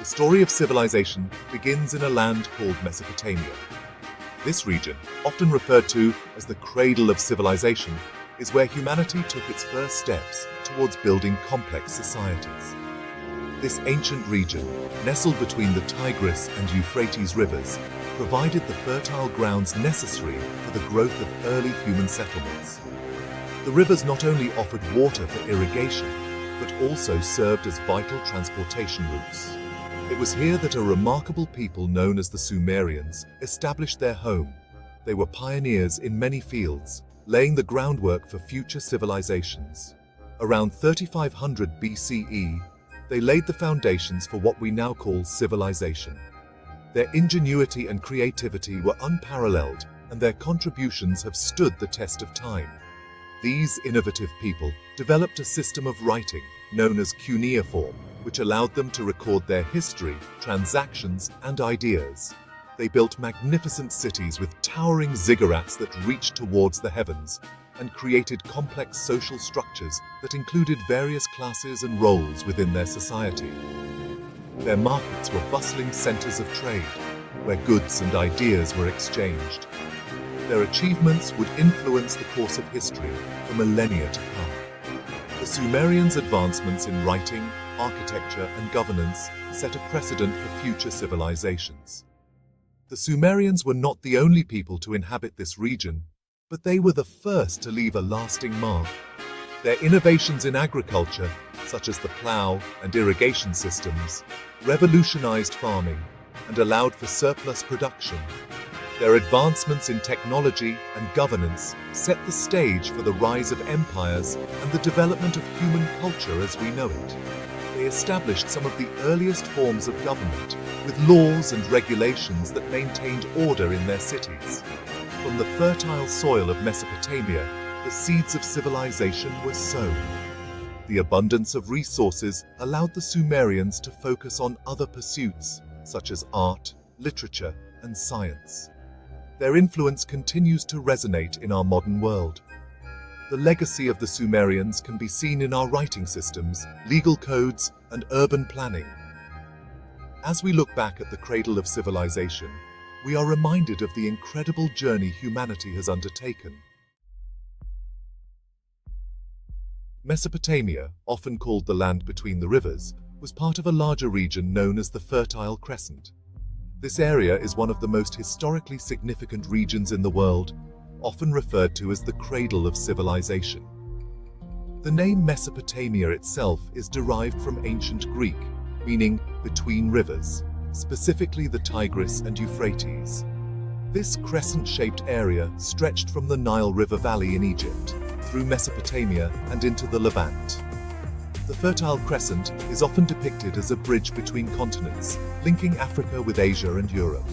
story of civilization begins in a land called Mesopotamia. This region, often referred to as the cradle of civilization, is where humanity took its first steps towards building complex societies. This ancient region, nestled between the Tigris and Euphrates rivers, provided the fertile grounds necessary for the growth of early human settlements. The rivers not only offered water for irrigation, but also served as vital transportation routes. It was here that a remarkable people known as the Sumerians established their home. They were pioneers in many fields, laying the groundwork for future civilizations. Around 3500 BCE, they laid the foundations for what we now call civilization. Their ingenuity and creativity were unparalleled, and their contributions have stood the test of time. These innovative people developed a system of writing known as Cuneiform, which allowed them to record their history, transactions, and ideas. They built magnificent cities with towering ziggurats that reached towards the heavens, and created complex social structures that included various classes and roles within their society. Their markets were bustling centers of trade, where goods and ideas were exchanged. Their achievements would influence the course of history for millennia to come. The Sumerians' advancements in writing, architecture, and governance set a precedent for future civilizations. The Sumerians were not the only people to inhabit this region, but they were the first to leave a lasting mark. Their innovations in agriculture, such as the plow and irrigation systems, revolutionized farming and allowed for surplus production. Their advancements in technology and governance set the stage for the rise of empires and the development of human culture as we know it. They established some of the earliest forms of government, with laws and regulations that maintained order in their cities. From the fertile soil of Mesopotamia, the seeds of civilization were sown. The abundance of resources allowed the Sumerians to focus on other pursuits, such as art, literature, and science. Their influence continues to resonate in our modern world. The legacy of the Sumerians can be seen in our writing systems, legal codes, and urban planning. As we look back at the cradle of civilization, we are reminded of the incredible journey humanity has undertaken. Mesopotamia, often called the land between the rivers, was part of a larger region known as the Fertile Crescent. This area is one of the most historically significant regions in the world, often referred to as the cradle of civilization. The name Mesopotamia itself is derived from ancient Greek, meaning between rivers, specifically the Tigris and Euphrates. This crescent-shaped area stretched from the Nile River Valley in Egypt, through Mesopotamia and into the Levant. The Fertile Crescent is often depicted as a bridge between continents, linking Africa with Asia and Europe.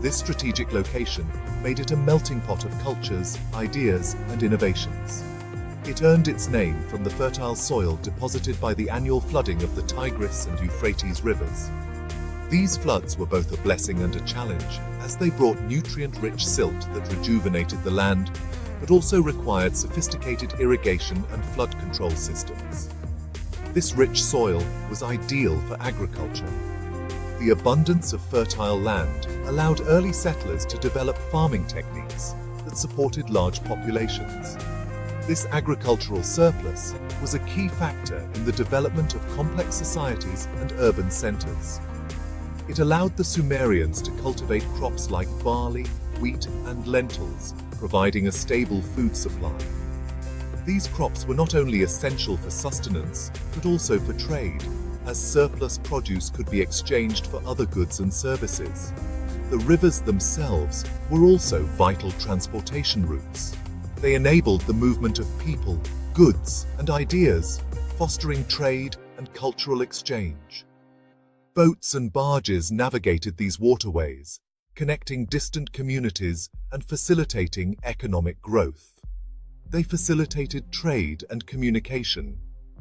This strategic location made it a melting pot of cultures, ideas, and innovations. It earned its name from the fertile soil deposited by the annual flooding of the Tigris and Euphrates rivers. These floods were both a blessing and a challenge, as they brought nutrient-rich silt that rejuvenated the land, but also required sophisticated irrigation and flood control systems. This rich soil was ideal for agriculture. The abundance of fertile land allowed early settlers to develop farming techniques that supported large populations. This agricultural surplus was a key factor in the development of complex societies and urban centers. It allowed the Sumerians to cultivate crops like barley, wheat, and lentils, providing a stable food supply. These crops were not only essential for sustenance, but also for trade, as surplus produce could be exchanged for other goods and services. The rivers themselves were also vital transportation routes. They enabled the movement of people, goods, and ideas, fostering trade and cultural exchange. Boats and barges navigated these waterways, connecting distant communities and facilitating economic growth. They facilitated trade and communication,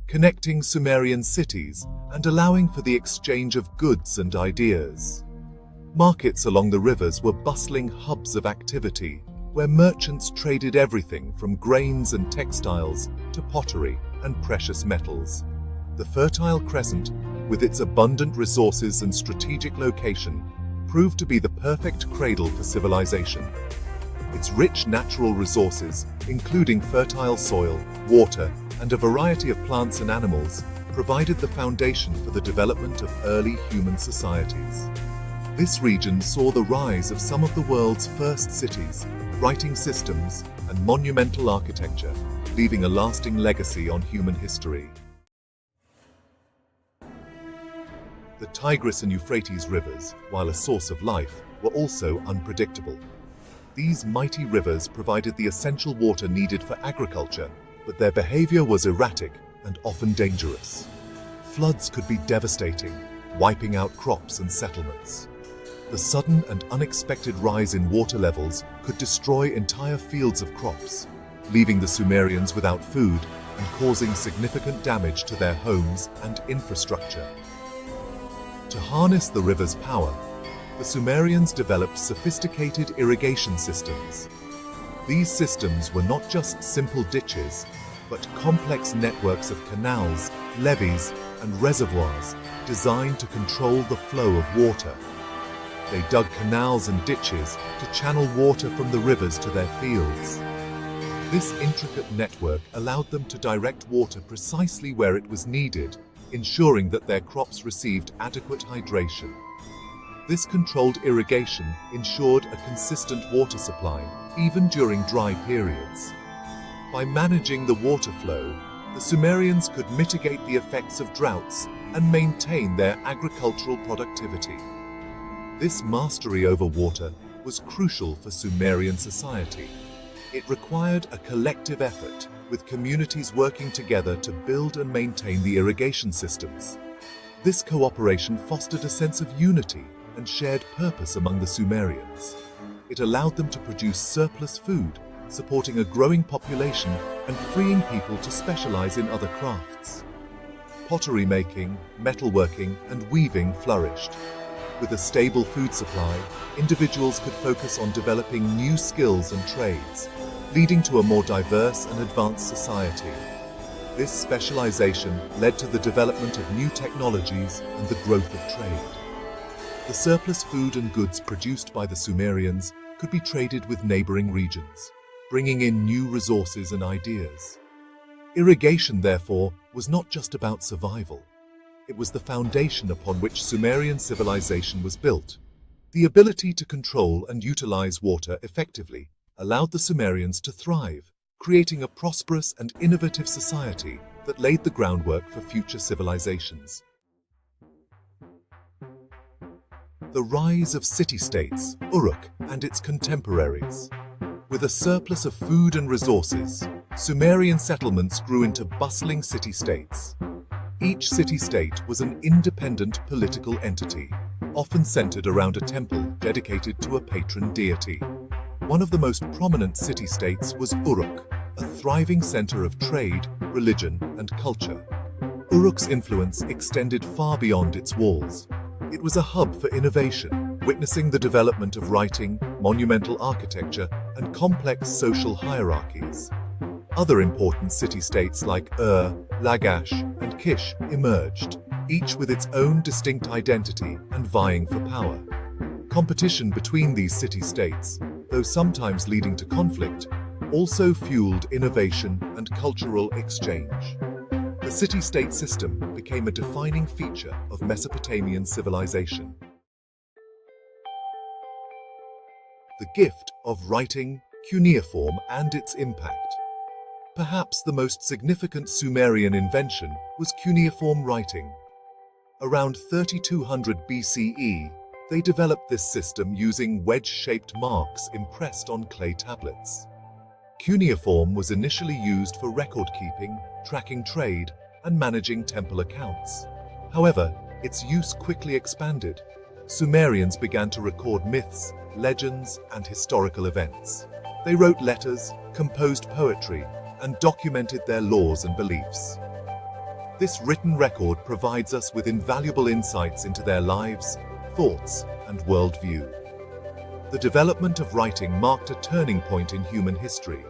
connecting Sumerian cities and allowing for the exchange of goods and ideas. Markets along the rivers were bustling hubs of activity, where merchants traded everything from grains and textiles to pottery and precious metals. The Fertile Crescent with its abundant resources and strategic location, proved to be the perfect cradle for civilization. Its rich natural resources, including fertile soil, water, and a variety of plants and animals, provided the foundation for the development of early human societies. This region saw the rise of some of the world's first cities, writing systems, and monumental architecture, leaving a lasting legacy on human history. The Tigris and Euphrates rivers, while a source of life, were also unpredictable. These mighty rivers provided the essential water needed for agriculture, but their behavior was erratic and often dangerous. Floods could be devastating, wiping out crops and settlements. The sudden and unexpected rise in water levels could destroy entire fields of crops, leaving the Sumerians without food and causing significant damage to their homes and infrastructure. To harness the river's power, the Sumerians developed sophisticated irrigation systems. These systems were not just simple ditches, but complex networks of canals, levees, and reservoirs designed to control the flow of water. They dug canals and ditches to channel water from the rivers to their fields. This intricate network allowed them to direct water precisely where it was needed, ensuring that their crops received adequate hydration. This controlled irrigation ensured a consistent water supply, even during dry periods. By managing the water flow, the Sumerians could mitigate the effects of droughts and maintain their agricultural productivity. This mastery over water was crucial for Sumerian society. It required a collective effort, with communities working together to build and maintain the irrigation systems. This cooperation fostered a sense of unity and shared purpose among the Sumerians. It allowed them to produce surplus food, supporting a growing population and freeing people to specialize in other crafts. Pottery making, metalworking, and weaving flourished. With a stable food supply, individuals could focus on developing new skills and trades, leading to a more diverse and advanced society. This specialization led to the development of new technologies and the growth of trade. The surplus food and goods produced by the Sumerians could be traded with neighboring regions, bringing in new resources and ideas. Irrigation, therefore, was not just about survival. It was the foundation upon which Sumerian civilization was built. The ability to control and utilize water effectively allowed the Sumerians to thrive, creating a prosperous and innovative society that laid the groundwork for future civilizations. The rise of city-states, Uruk, and its contemporaries. With a surplus of food and resources, Sumerian settlements grew into bustling city-states. Each city-state was an independent political entity, often centered around a temple dedicated to a patron deity. One of the most prominent city-states was Uruk, a thriving center of trade, religion, and culture. Uruk's influence extended far beyond its walls. It was a hub for innovation, witnessing the development of writing, monumental architecture, and complex social hierarchies. Other important city-states like Lagash, and Kish emerged, each with its own distinct identity and vying for power. Competition between these city-states, though sometimes leading to conflict, also fueled innovation and cultural exchange. The city-state system became a defining feature of Mesopotamian civilization. The gift of writing, cuneiform, and its impact. Perhaps the most significant Sumerian invention was cuneiform writing. Around 3200 BCE, they developed this system using wedge-shaped marks impressed on clay tablets. Cuneiform was initially used for record-keeping, tracking trade, and managing temple accounts. However, its use quickly expanded. Sumerians began to record myths, legends, and historical events. They wrote letters, composed poetry, and documented their laws and beliefs. This written record provides us with invaluable insights into their lives, thoughts, and worldview. The development of writing marked a turning point in human history.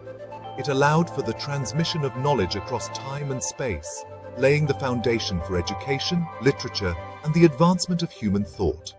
It allowed for the transmission of knowledge across time and space, laying the foundation for education, literature, and the advancement of human thought.